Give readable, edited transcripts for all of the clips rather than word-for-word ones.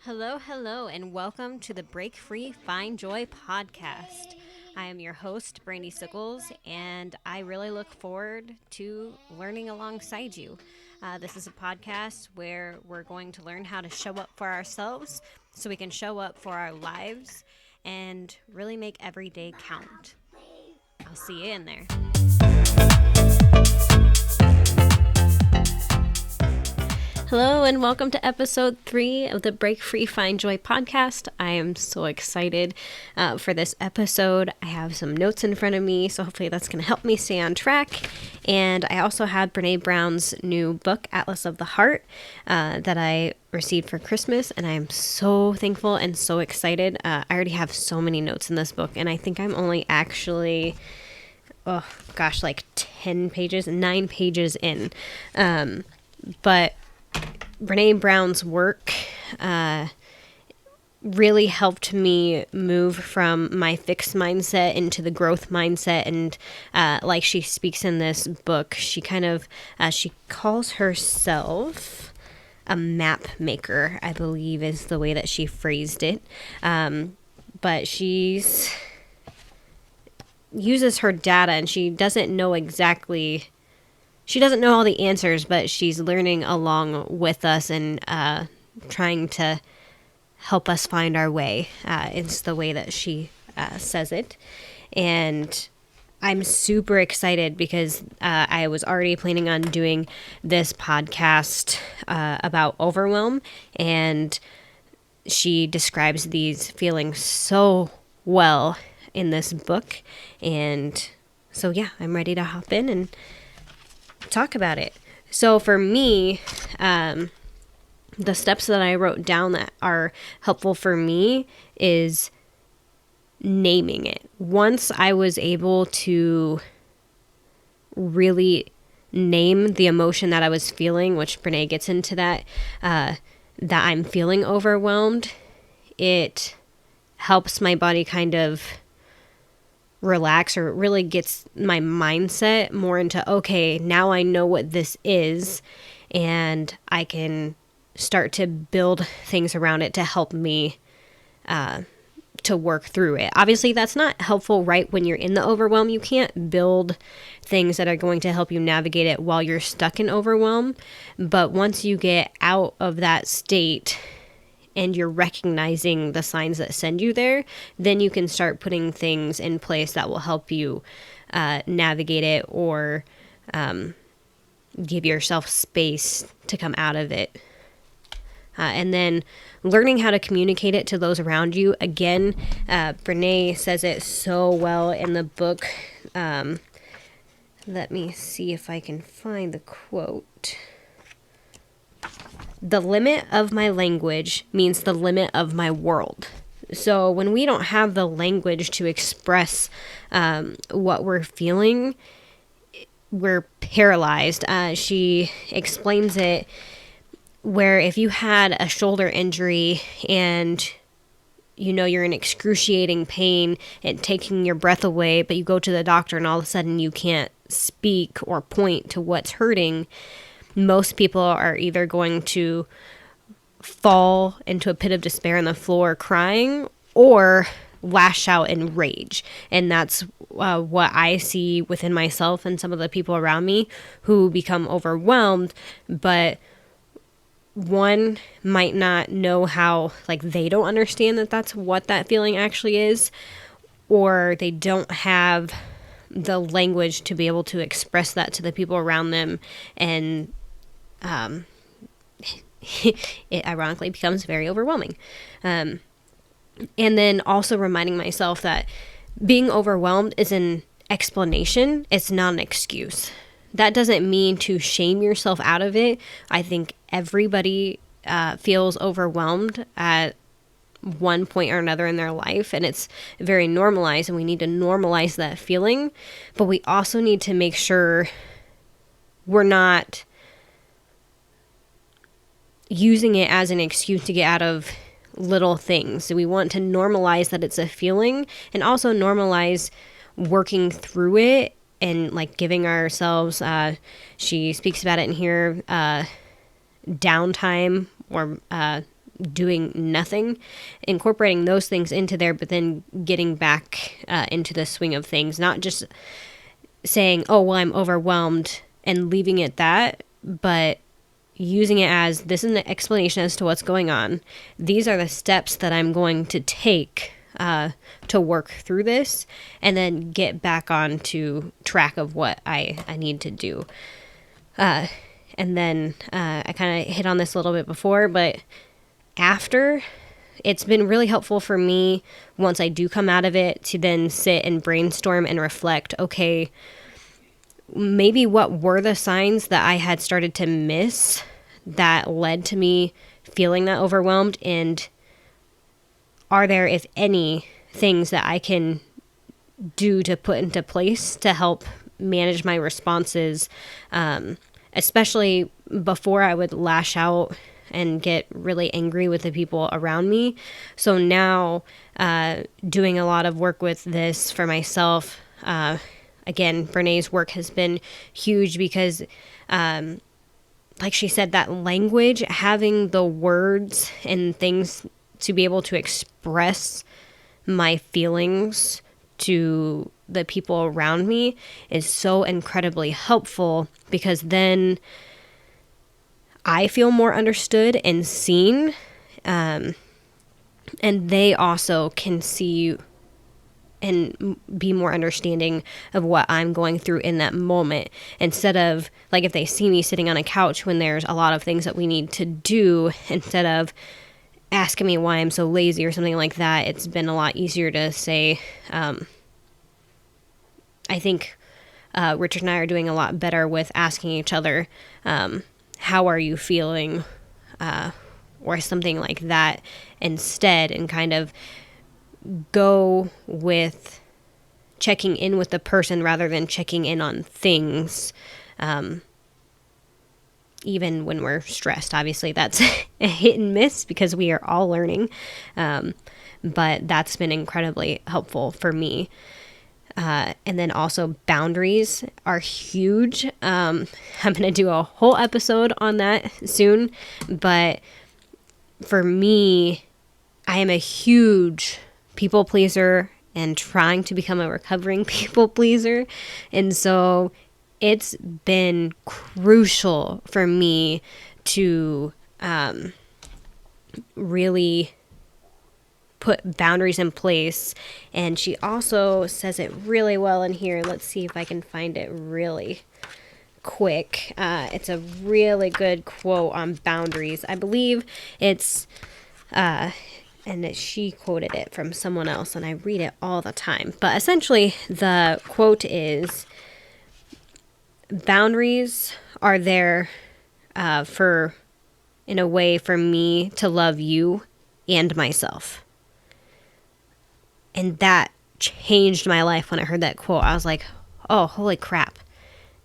Hello, and welcome to the Break Free Find Joy podcast. I am your host, Brene Sickles, and I really look forward to learning alongside you. This is a podcast where we're going to learn how to show up for ourselves so we can show up for our lives and really make every day count. I'll see you in there. Hello and welcome to episode 3 of the Break Free Find Joy podcast. I am so excited for this episode. I have some notes in front of me, so hopefully that's going to help me stay on track. And I also had Brene Browns' new book, Atlas of the Heart, that I received for Christmas, and I am so thankful and so excited. I already have so many notes in this book, and I think I'm only actually, like 9 pages in. But Brene Browns' work really helped me move from my fixed mindset into the growth mindset. And like she speaks in this book, she calls herself a map maker, I believe is the way that she phrased it. But she's uses her data, and she doesn't know all the answers, but she's learning along with us and trying to help us find our way. It's the way that she says it. And I'm super excited because I was already planning on doing this podcast about overwhelm, and she describes these feelings so well in this book. And so, yeah, I'm ready to hop in and talk about it. So for me, the steps that I wrote down that are helpful for me is naming it. Once I was able to really name the emotion that I was feeling, which Brene gets into that I'm feeling overwhelmed, it helps my body kind of relax, or it really gets my mindset more into, okay, now I know what this is, and I can start to build things around it to help me to work through it. Obviously, that's not helpful right when you're in the overwhelm. You can't build things that are going to help you navigate it while you're stuck in overwhelm. But once you get out of that state and you're recognizing the signs that send you there, then you can start putting things in place that will help you navigate it, or give yourself space to come out of it. And then learning how to communicate it to those around you. Again, Brene says it so well in the book. Let me see if I can find the quote. The limit of my language means the limit of my world. So when we don't have the language to express what we're feeling, we're paralyzed. She explains it where if you had a shoulder injury and you're in excruciating pain and taking your breath away, but you go to the doctor and all of a sudden you can't speak or point to what's hurting, most people are either going to fall into a pit of despair on the floor crying, or lash out in rage. And that's what I see within myself and some of the people around me who become overwhelmed, but one might not know how, they don't understand that that's what that feeling actually is, or they don't have the language to be able to express that to the people around them, and it ironically becomes very overwhelming. And then also reminding myself that being overwhelmed is an explanation. It's not an excuse. That doesn't mean to shame yourself out of it. I think everybody feels overwhelmed at one point or another in their life, and it's very normalized, and we need to normalize that feeling. But we also need to make sure we're not using it as an excuse to get out of little things. So we want to normalize that it's a feeling, and also normalize working through it and giving ourselves, she speaks about it in here, downtime, or doing nothing, incorporating those things into there, but then getting back into the swing of things, not just saying, oh, well, I'm overwhelmed and leaving it that, but using it as, this is an explanation as to what's going on. These are the steps that I'm going to take to work through this, and then get back on to track of what I need to do. And then I kind of hit on this a little bit before, but after, it's been really helpful for me once I do come out of it to then sit and brainstorm and reflect, okay, maybe what were the signs that I had started to miss that led to me feeling that overwhelmed, and are there, if any, things that I can do to put into place to help manage my responses, especially before I would lash out and get really angry with the people around me. So now, doing a lot of work with this for myself, again, Brene's work has been huge because, like she said, that language, having the words and things to be able to express my feelings to the people around me is so incredibly helpful, because then I feel more understood and seen, and they also can see and be more understanding of what I'm going through in that moment, instead of, like, if they see me sitting on a couch when there's a lot of things that we need to do, instead of asking me why I'm so lazy or something like that, it's been a lot easier to say, I think Richard and I are doing a lot better with asking each other, how are you feeling, or something like that instead, and kind of go with checking in with the person rather than checking in on things, even when we're stressed. Obviously, that's a hit and miss because we are all learning, but that's been incredibly helpful for me. And then also boundaries are huge. I'm going to do a whole episode on that soon, but for me, I am a huge people pleaser and trying to become a recovering people pleaser. And so it's been crucial for me to really put boundaries in place. And she also says it really well in here. Let's see if I can find it really quick. It's a really good quote on boundaries. I believe it's, and that she quoted it from someone else, and I read it all the time. But essentially, the quote is, boundaries are there in a way, for me to love you and myself. And that changed my life when I heard that quote. I was like, oh, holy crap.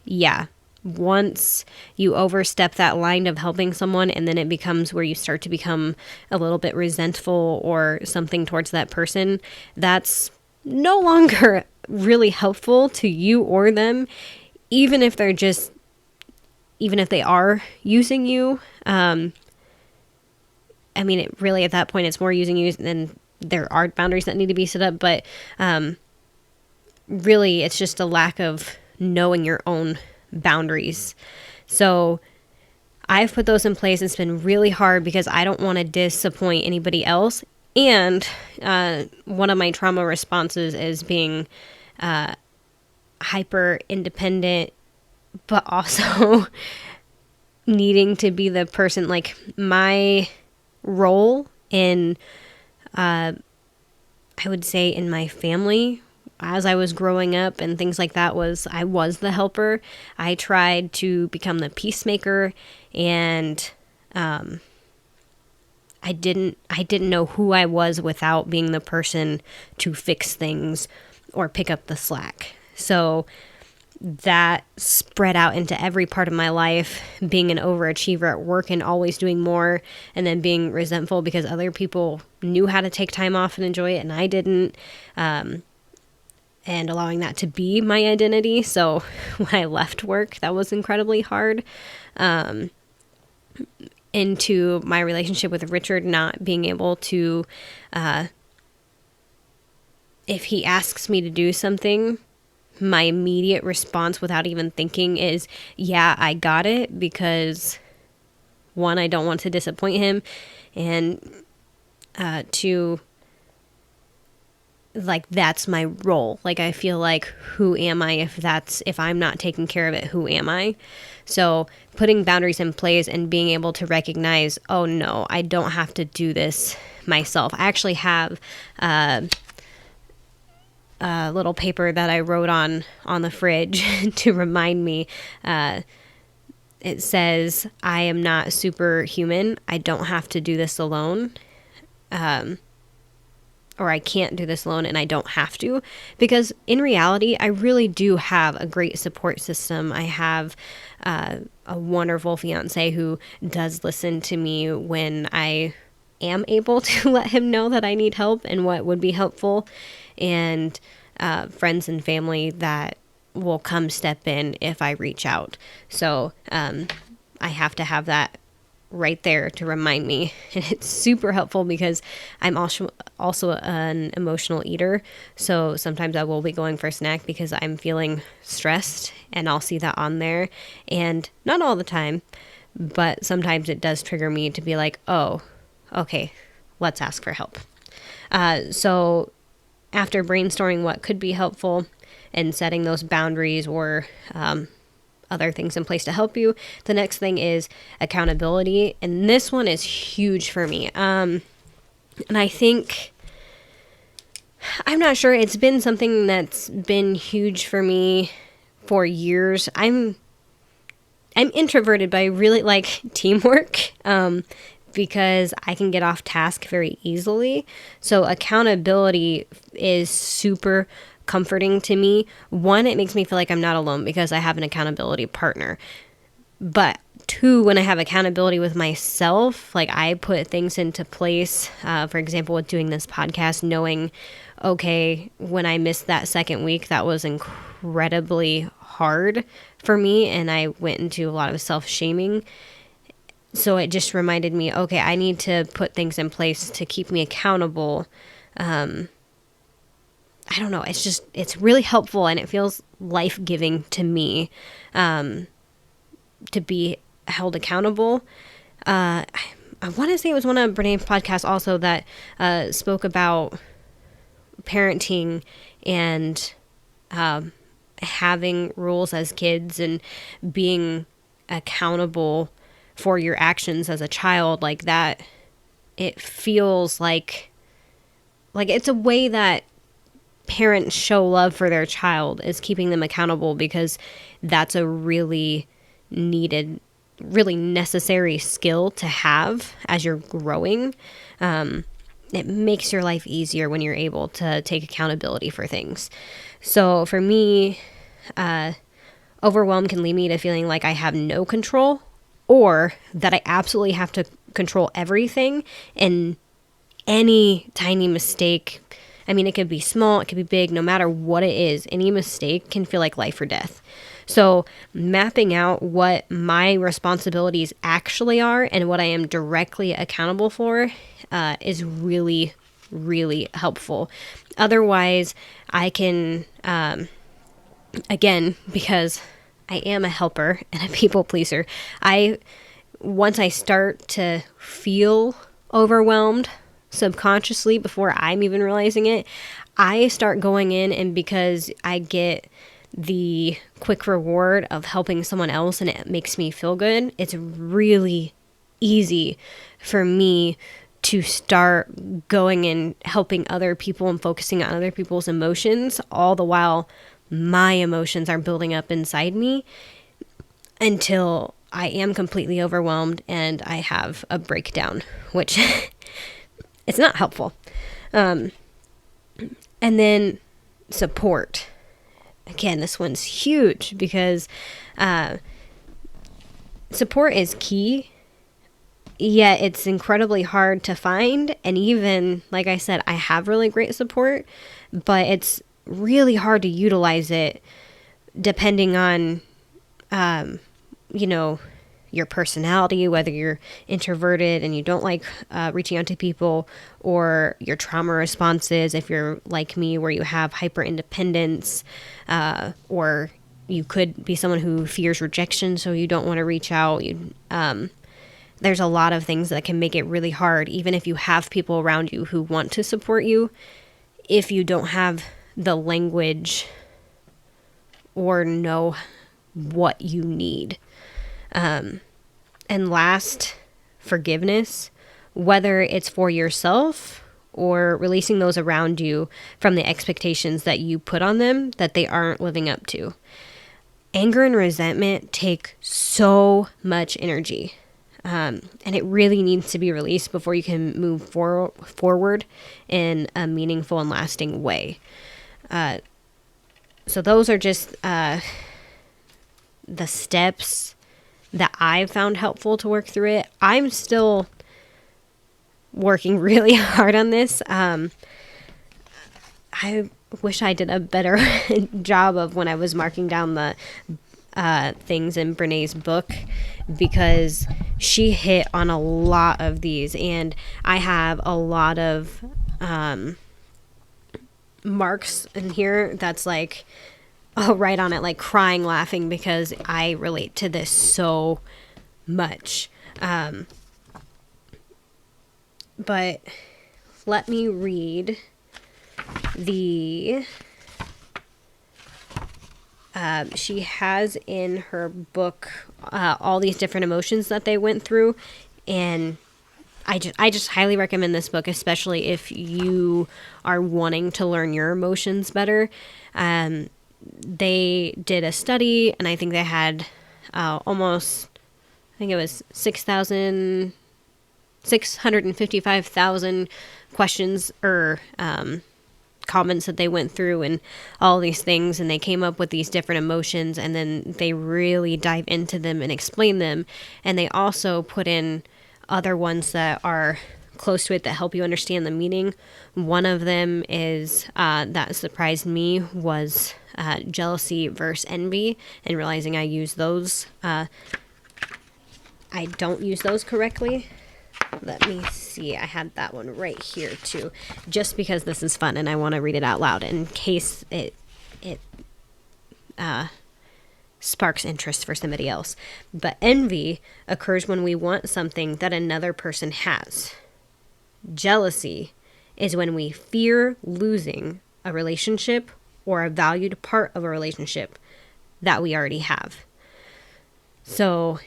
Yeah. Once you overstep that line of helping someone, and then it becomes where you start to become a little bit resentful or something towards that person, that's no longer really helpful to you or them, even if they are using you. I mean, it really, at that point, it's more using you than there are boundaries that need to be set up. But really, it's just a lack of knowing your own boundaries. So I've put those in place. It's been really hard because I don't want to disappoint anybody else. And one of my trauma responses is being hyper independent, but also needing to be the person, like my role in, I would say in my family, as I was growing up and things like that, I was the helper. I tried to become the peacemaker, and I didn't know who I was without being the person to fix things or pick up the slack. So that spread out into every part of my life, being an overachiever at work and always doing more, and then being resentful because other people knew how to take time off and enjoy it and I didn't. And allowing that to be my identity. So when I left work, that was incredibly hard. And into my relationship with Richard, not being able to, if he asks me to do something, my immediate response without even thinking is, yeah, I got it, because one, I don't want to disappoint him, and two, like, that's my role. Like, I feel like, who am I if I'm not taking care of it? Who am I? So putting boundaries in place and being able to recognize, oh no, I don't have to do this myself. I actually have a little paper that I wrote on the fridge to remind me. It says, I am not superhuman. I don't have to do this alone. Or I can't do this alone, and I don't have to. Because in reality, I really do have a great support system. I have a wonderful fiance who does listen to me when I am able to let him know that I need help and what would be helpful. And friends and family that will come step in if I reach out. So I have to have that right there to remind me. And it's super helpful because I'm also an emotional eater. So sometimes I will be going for a snack because I'm feeling stressed, and I'll see that on there. And not all the time, but sometimes it does trigger me to be like, oh, okay, let's ask for help. So after brainstorming what could be helpful and setting those boundaries or other things in place to help you, the next thing is accountability. And this one is huge for me. And I think, I'm not sure, it's been something that's been huge for me for years. I'm introverted, but I really like teamwork. Because I can get off task very easily. So accountability is super comforting to me. One, it makes me feel like I'm not alone because I have an accountability partner. But two, when I have accountability with myself, like, I put things into place, for example, with doing this podcast, knowing, okay, when I missed that second week, that was incredibly hard for me, and I went into a lot of self-shaming. So it just reminded me, okay, I need to put things in place to keep me accountable. I don't know. It's really helpful, and it feels life-giving to me to be held accountable. I want to say it was one of Brene's podcasts also that spoke about parenting and having rules as kids and being accountable for your actions as a child. Like that, it feels like it's a way that parents show love for their child, is keeping them accountable, because that's a really needed, really necessary skill to have as you're growing. It makes your life easier when you're able to take accountability for things. So for me, overwhelm can lead me to feeling like I have no control, or that I absolutely have to control everything, and any tiny mistake, I mean, it could be small, it could be big, no matter what it is, any mistake can feel like life or death. So mapping out what my responsibilities actually are and what I am directly accountable for is really, really helpful. Otherwise, I can, again, because I am a helper and a people pleaser, once I start to feel overwhelmed subconsciously before I'm even realizing it, I start going in, and because I get the quick reward of helping someone else and it makes me feel good, it's really easy for me to start going and helping other people and focusing on other people's emotions, all the while my emotions are building up inside me, until I am completely overwhelmed and I have a breakdown, which it's not helpful. And then support. Again, this one's huge because support is key, yet it's incredibly hard to find. And even, like I said, I have really great support, but it's really hard to utilize it depending on, your personality, whether you're introverted and you don't like reaching out to people, or your trauma responses, if you're like me, where you have hyper independence, or you could be someone who fears rejection, so you don't want to reach out. There's a lot of things that can make it really hard, even if you have people around you who want to support you, if you don't have the language or know what you need. And last, forgiveness, whether it's for yourself or releasing those around you from the expectations that you put on them that they aren't living up to. Anger and resentment take so much energy. And it really needs to be released before you can move forward in a meaningful and lasting way. So those are just the steps that I've found helpful to work through it. I'm still working really hard on this. I wish I did a better job of when I was marking down the things in Brene's book, because she hit on a lot of these, and I have a lot of marks in here that's like, oh, right on it, like crying, laughing, because I relate to this so much. But let me read the she has in her book all these different emotions that they went through, and I just highly recommend this book, especially if you are wanting to learn your emotions better. They did a study, and I think they had almost, I think it was 655,000 questions or comments that they went through, and all these things, and they came up with these different emotions, and then they really dive into them and explain them. And they also put in other ones that are close to it that help you understand the meaning. One of them is that surprised me was jealousy versus envy, and realizing I use those. I don't use those correctly. Let me see. I had that one right here too, just because this is fun and I want to read it out loud in case it sparks interest for somebody else. But envy occurs when we want something that another person has. Jealousy is when we fear losing a relationship or a valued part of a relationship that we already have. So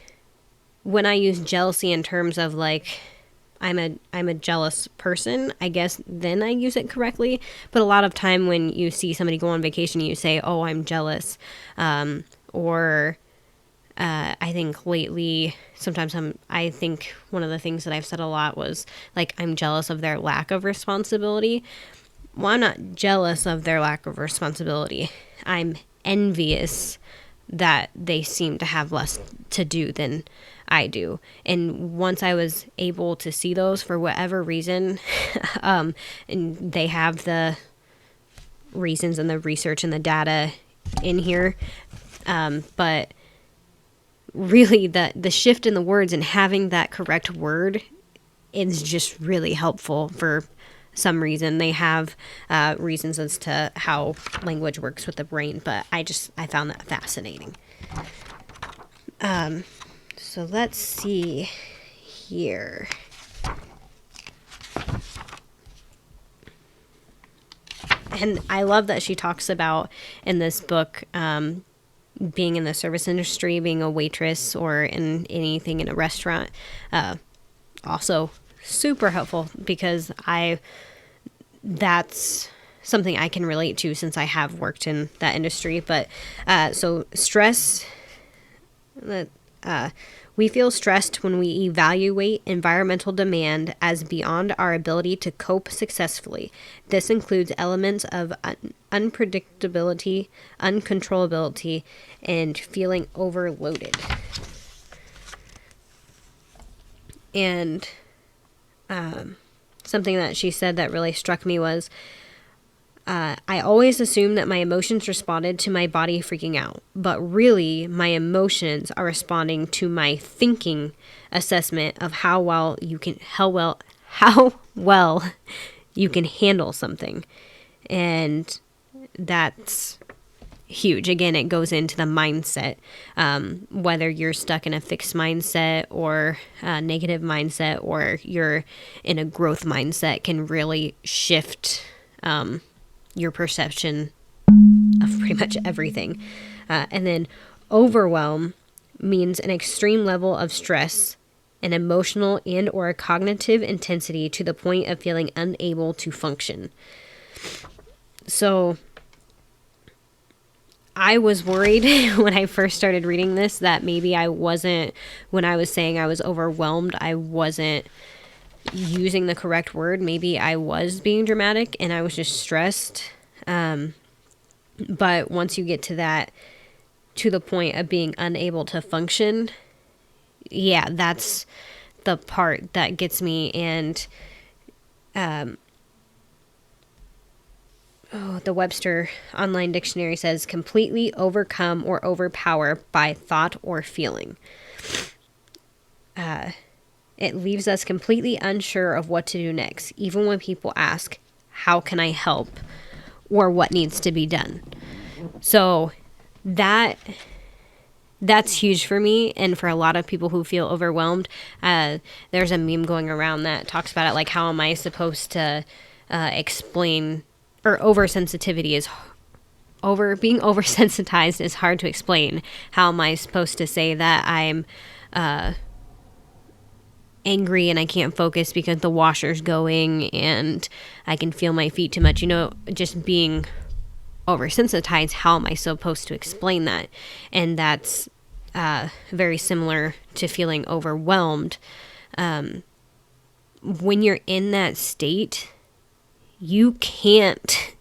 when I use jealousy in terms of like, I'm a jealous person, I guess then I use it correctly. But a lot of time when you see somebody go on vacation, you say, oh, I'm jealous. Or I think lately, sometimes I think one of the things that I've said a lot was like, I'm jealous of their lack of responsibility. Well, I'm not jealous of their lack of responsibility. I'm envious that they seem to have less to do than I do. And once I was able to see those for whatever reason, and they have the reasons and the research and the data in here, but really the shift in the words and having that correct word is just really helpful for some reason. They have reasons as to how language works with the brain, but I found that fascinating. So let's see here. And I love that she talks about in this book being in the service industry, being a waitress, or in anything in a restaurant. Also super helpful, because that's something I can relate to since I have worked in that industry. But so stress, we feel stressed when we evaluate environmental demand as beyond our ability to cope successfully. This includes elements of unpredictability, uncontrollability, and feeling overloaded. And something that she said that really struck me was I always assume that my emotions responded to my body freaking out, but really my emotions are responding to my thinking assessment of how well you can handle something. And that's huge. Again, it goes into the mindset, whether you're stuck in a fixed mindset or a negative mindset, or you're in a growth mindset, can really shift your perception of pretty much everything. And then overwhelm means an extreme level of stress, an emotional and or a cognitive intensity to the point of feeling unable to function. So I was worried when I first started reading this that maybe when I was saying I was overwhelmed, I wasn't using the correct word. Maybe I was being dramatic and I was just stressed. But once you get to the point of being unable to function, yeah, that's the part that gets me. And the Webster Online Dictionary says completely overcome or overpower by thought or feeling. It leaves us completely unsure of what to do next, even when people ask, how can I help? Or what needs to be done. So that's huge for me, and for a lot of people who feel overwhelmed. There's a meme going around that talks about it, like, how am I supposed to explain, or oversensitivity is being oversensitized is hard to explain. How am I supposed to say that I'm angry and I can't focus because the washer's going and I can feel my feet too much? Just being oversensitized, how am I supposed to explain that? And that's very similar to feeling overwhelmed. When you're in that state, you can't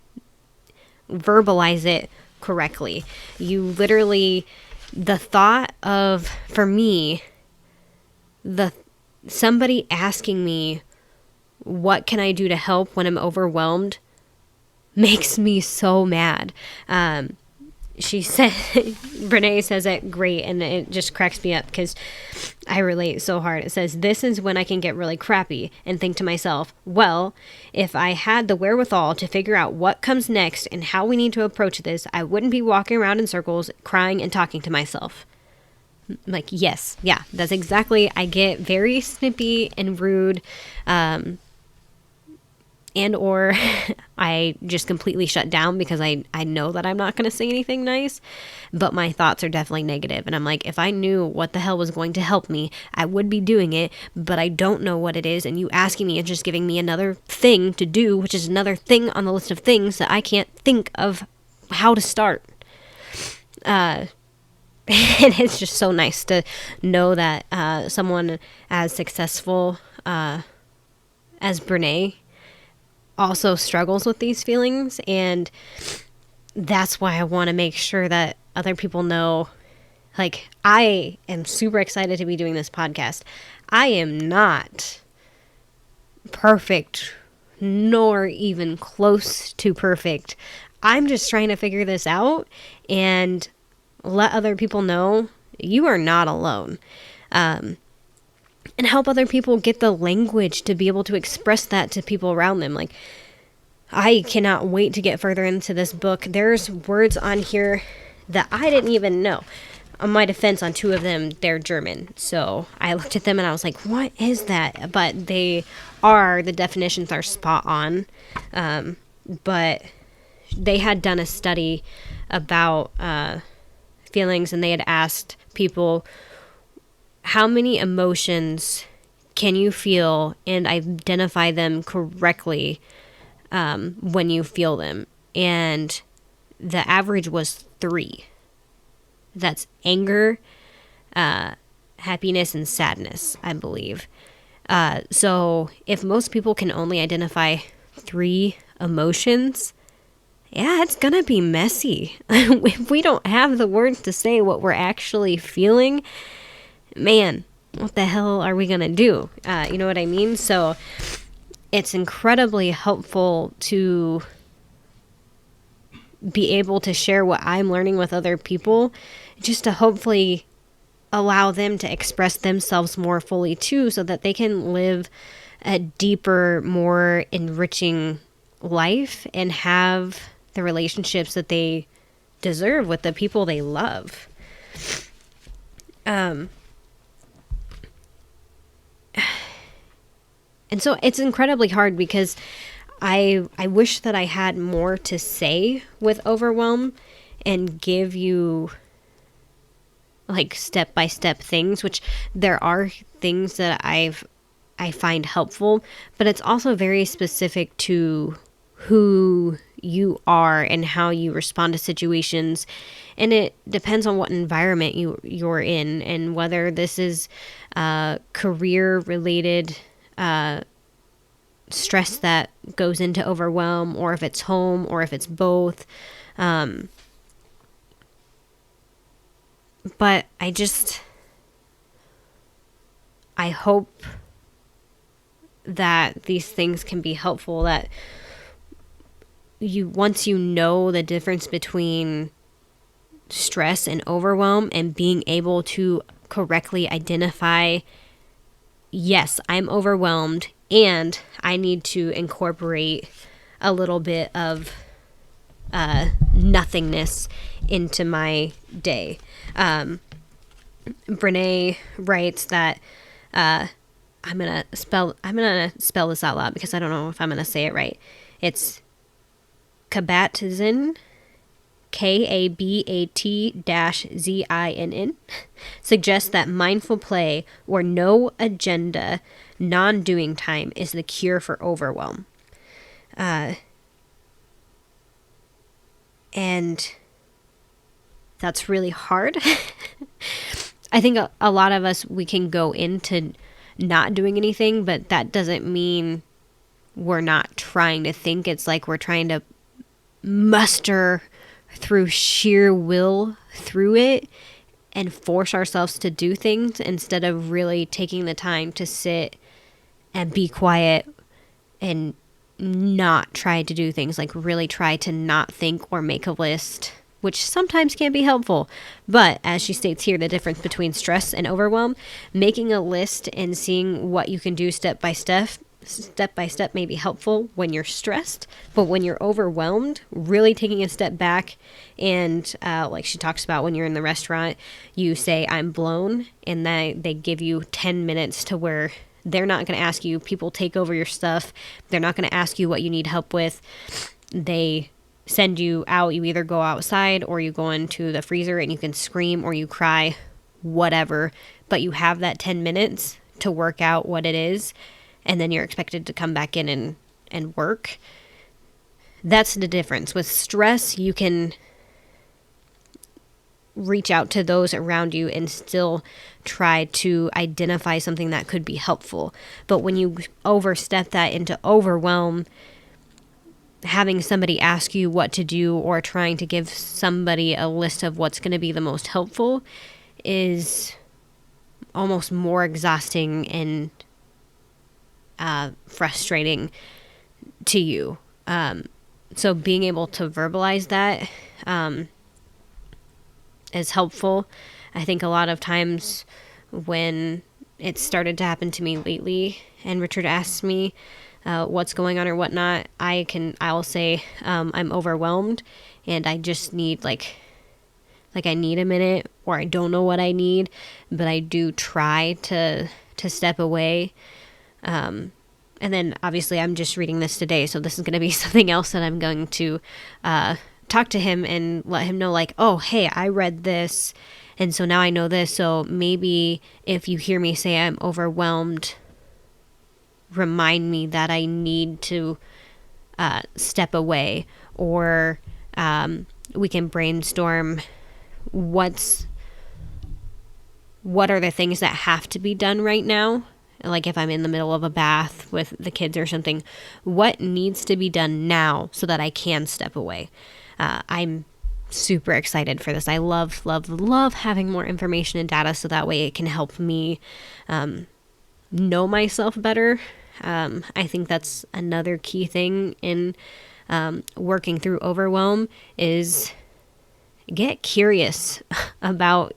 verbalize it correctly. You literally, the thought of, for me, somebody asking me, what can I do to help when I'm overwhelmed, makes me so mad. She said, Brene says it great, and it just cracks me up because I relate so hard. It says, this is when I can get really crappy and think to myself, well, if I had the wherewithal to figure out what comes next and how we need to approach this, I wouldn't be walking around in circles, crying and talking to myself. Like, yes, yeah, that's exactly. I get very snippy and rude, and or I just completely shut down because I know that I'm not going to say anything nice, but my thoughts are definitely negative. And I'm like, if I knew what the hell was going to help me, I would be doing it, but I don't know what it is. And you asking me is just giving me another thing to do, which is another thing on the list of things that I can't think of how to start. And it's just so nice to know that someone as successful as Brene also struggles with these feelings. And that's why I want to make sure that other people know, like, I am super excited to be doing this podcast. I am not perfect, nor even close to perfect. I'm just trying to figure this out and let other people know you are not alone. And help other people get the language to be able to express that to people around them. Like, I cannot wait to get further into this book. There's words on here that I didn't even know. On my defense, on 2 of them, they're German. So I looked at them and I was like, what is that? But the definitions are spot on. But they had done a study about feelings, and they had asked people, how many emotions can you feel and identify them correctly when you feel them? And the average was 3. That's anger, happiness, and sadness, I believe. So if most people can only identify 3 emotions, yeah, it's gonna be messy. If we don't have the words to say what we're actually feeling, man, what the hell are we going to do? You know what I mean? So it's incredibly helpful to be able to share what I'm learning with other people, just to hopefully allow them to express themselves more fully too, so that they can live a deeper, more enriching life and have the relationships that they deserve with the people they love. And so it's incredibly hard, because I wish that I had more to say with Overwhelm and give you like step-by-step things, which there are things that I find helpful, but it's also very specific to who you are and how you respond to situations, and it depends on what environment you're in, and whether this is career related stress that goes into Overwhelm, or if it's home, or if it's both. But I hope that these things can be helpful, that once you know the difference between stress and overwhelm, and being able to correctly identify, yes, I'm overwhelmed and I need to incorporate a little bit of nothingness into my day. Brene writes that I'm gonna spell this out loud, because I don't know if I'm gonna say it right. It's Kabat-Zinn, Kabat-Zinn, suggests that mindful play or no agenda, non-doing time is the cure for overwhelm. And that's really hard. I think a lot of us, we can go into not doing anything, but that doesn't mean we're not trying to think. It's like we're trying to muster through sheer will through it and force ourselves to do things, instead of really taking the time to sit and be quiet and not try to do things, like really try to not think or make a list, which sometimes can be helpful. But as she states here, the difference between stress and overwhelm, making a list and seeing what you can do step by step may be helpful when you're stressed, but when you're overwhelmed, really taking a step back and like she talks about, when you're in the restaurant, you say, I'm blown, and then they give you 10 minutes to where they're not going to ask you. People take over your stuff. They're not going to ask you what you need help with. They send you out. You either go outside or you go into the freezer and you can scream or you cry, whatever. But you have that 10 minutes to work out what it is, and then you're expected to come back in and work. That's the difference. With stress, you can reach out to those around you and still try to identify something that could be helpful. But when you overstep that into overwhelm, having somebody ask you what to do or trying to give somebody a list of what's going to be the most helpful is almost more exhausting and frustrating to you. So being able to verbalize that is helpful. I think a lot of times when it started to happen to me lately and Richard asks me what's going on or whatnot, I'll say I'm overwhelmed and I just need like I need a minute, or I don't know what I need, but I do try to step away. And then obviously I'm just reading this today, so this is going to be something else that I'm going to talk to him and let him know, like, oh, hey, I read this, and so now I know this, so maybe if you hear me say I'm overwhelmed, remind me that I need to step away, or we can brainstorm what are the things that have to be done right now. Like if I'm in the middle of a bath with the kids or something, what needs to be done now so that I can step away? I'm super excited for this. I love having more information and data, so that way it can help me know myself better. I think that's another key thing in working through overwhelm is get curious about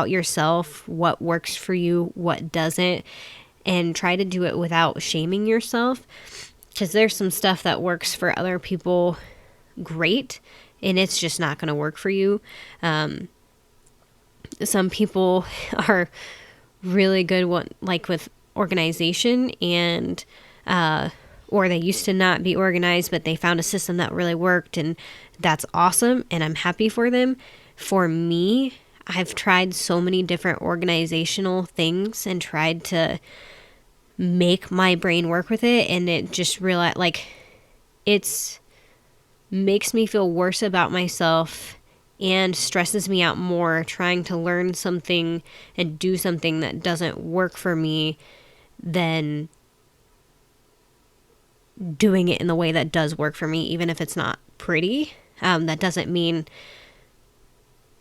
yourself, what works for you, what doesn't, and try to do it without shaming yourself, because there's some stuff that works for other people great, and it's just not going to work for you. Some people are really good with organization, and or they used to not be organized, but they found a system that really worked, and that's awesome, and I'm happy for them. For me, I've tried so many different organizational things and tried to make my brain work with it, and it just it's makes me feel worse about myself and stresses me out more trying to learn something and do something that doesn't work for me than doing it in the way that does work for me, even if it's not pretty. That doesn't mean,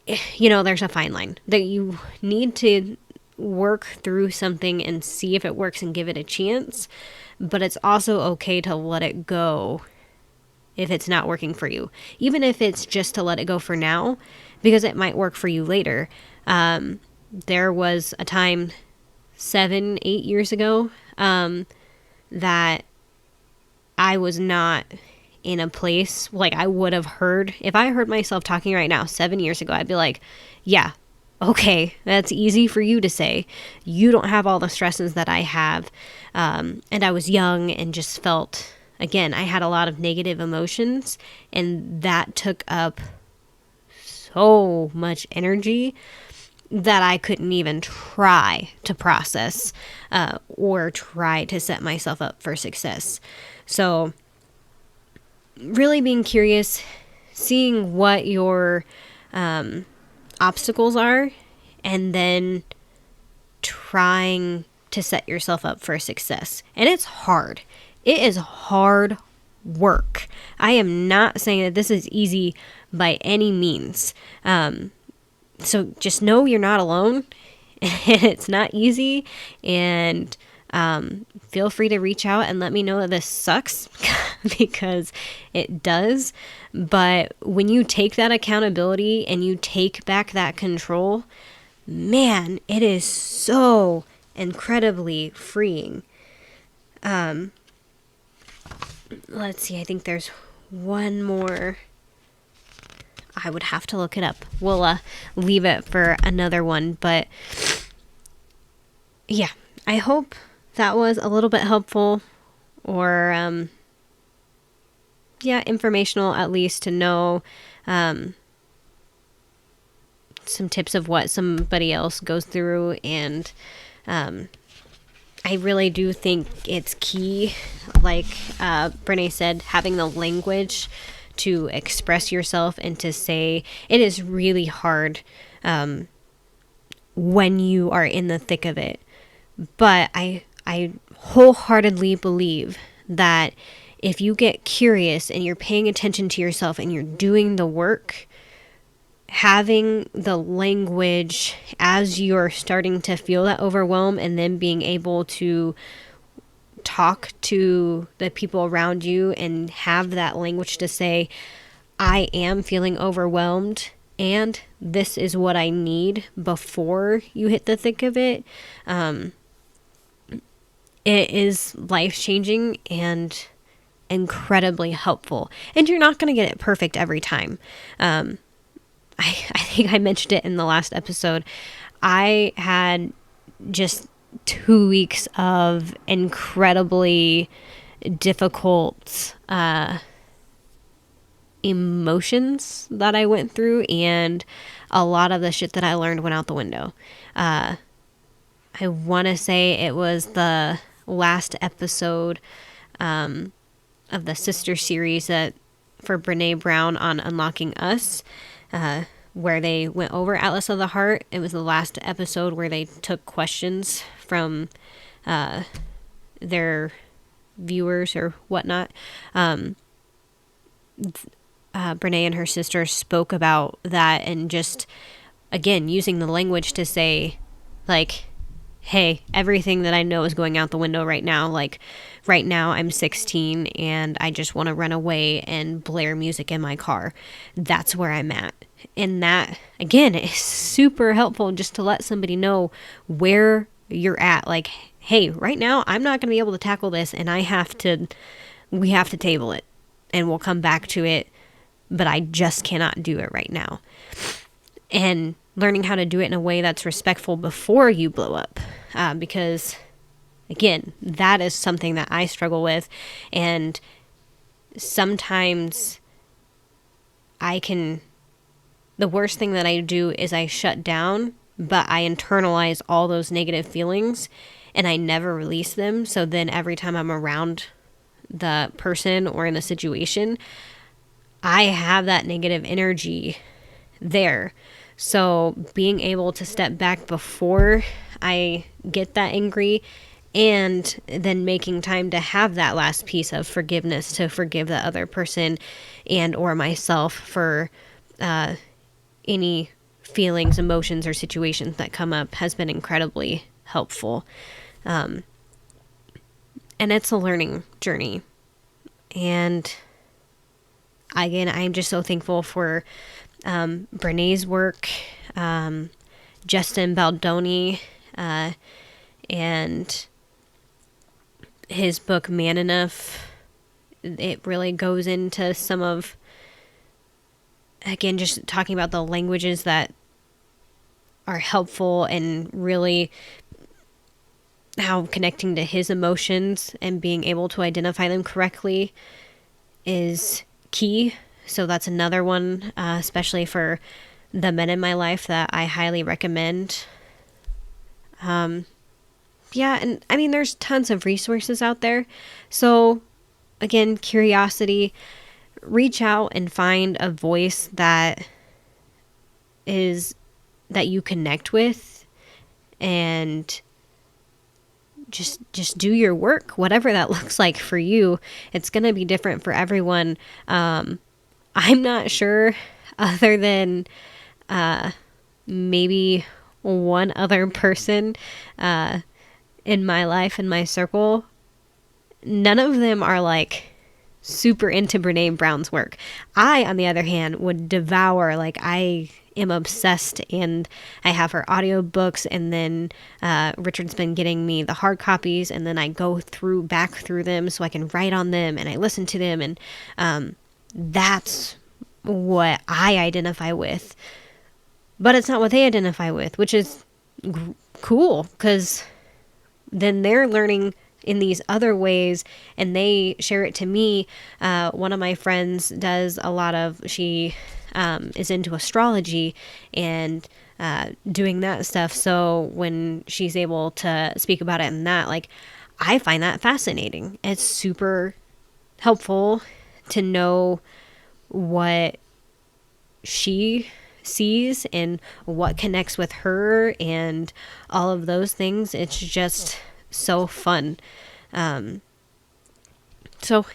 there's a fine line that you need to work through something and see if it works and give it a chance, but it's also okay to let it go if it's not working for you, even if it's just to let it go for now, because it might work for you later. There was a time 7-8 years ago that I was not in a place like I would have heard. If I heard myself talking right now 7 years ago, I'd be like, yeah, okay, that's easy for you to say. You don't have all the stresses that I have. And I was young and just felt, again, I had a lot of negative emotions, and that took up so much energy that I couldn't even try to process or try to set myself up for success. So really being curious, seeing what your obstacles are, and then trying to set yourself up for success. And it's hard. It is hard work. I am not saying that this is easy by any means. So just know you're not alone. It's not easy. And feel free to reach out and let me know that this sucks because it does. But when you take that accountability and you take back that control, man, it is so incredibly freeing. Let's see, I think there's one more. I would have to look it up. We'll leave it for another one. But yeah, I hope that was a little bit helpful, or informational at least, to know some tips of what somebody else goes through. And I really do think it's key, like Brene said, having the language to express yourself and to say. It is really hard when you are in the thick of it. But I wholeheartedly believe that if you get curious and you're paying attention to yourself and you're doing the work, having the language as you're starting to feel that overwhelm, and then being able to talk to the people around you and have that language to say, I am feeling overwhelmed, and this is what I need before you hit the thick of it. It is life-changing and incredibly helpful. And you're not going to get it perfect every time. I think I mentioned it in the last episode. I had just 2 weeks of incredibly difficult emotions that I went through, and a lot of the shit that I learned went out the window. I want to say it was the last episode of the sister series for Brene Brown on Unlocking Us, where they went over Atlas of the Heart. It was the last episode where they took questions from their viewers or whatnot. Brene and her sister spoke about that, and just, again, using the language to say, like, hey, everything that I know is going out the window right now. Like right now I'm 16 and I just want to run away and blare music in my car. That's where I'm at. And that, again, is super helpful just to let somebody know where you're at. Like, hey, right now I'm not going to be able to tackle this, and we have to table it and we'll come back to it, but I just cannot do it right now. And learning how to do it in a way that's respectful before you blow up. Because, again, that is something that I struggle with. And sometimes the worst thing that I do is I shut down, but I internalize all those negative feelings and I never release them. So then every time I'm around the person or in a situation, I have that negative energy there. So being able to step back before I get that angry, and then making time to have that last piece of forgiveness, to forgive the other person and or myself for any feelings, emotions, or situations that come up, has been incredibly helpful. And it's a learning journey. And again, I'm just so thankful for Brene's work, Justin Baldoni, and his book Man Enough. It really goes into some of, again, just talking about the languages that are helpful and really how connecting to his emotions and being able to identify them correctly is key. So that's another one, especially for the men in my life, that I highly recommend. Yeah, and I mean, there's tons of resources out there. So again, curiosity, reach out and find a voice that you connect with, and just do your work, whatever that looks like for you. It's going to be different for everyone. I'm not sure, other than maybe one other person in my life, in my circle. None of them are like super into Brene Browns' work. I, on the other hand, would devour, like, I am obsessed, and I have her audiobooks, and then Richard's been getting me the hard copies, and then I go back through them so I can write on them, and I listen to them, and that's what I identify with. But it's not what they identify with, which is cool, because then they're learning in these other ways, and they share it to me. One of my friends does a lot of, she is into astrology and doing that stuff. So when she's able to speak about it and that, like, I find that fascinating. It's super helpful to know what she sees and what connects with her and all of those things. It's just so fun. So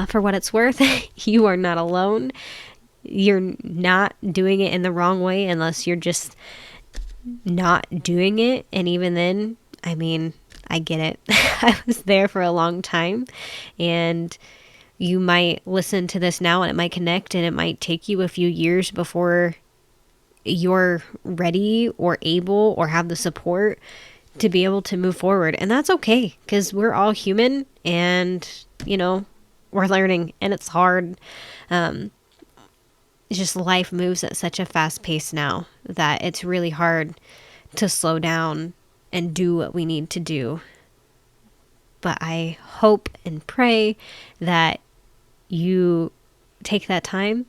for what it's worth, you are not alone. You're not doing it in the wrong way, unless you're just not doing it. And even then, I mean, I get it. I was there for a long time, and you might listen to this now and it might connect, and it might take you a few years before you're ready or able or have the support to be able to move forward. And that's okay, because we're all human, and, you know, we're learning, and it's hard. It's just life moves at such a fast pace now that it's really hard to slow down and do what we need to do. But I hope and pray that you take that time.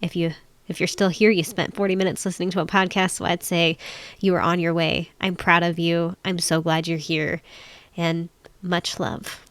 If you're still here, you spent 40 minutes listening to a podcast, so I'd say you are on your way. I'm proud of you. I'm so glad you're here, and much love.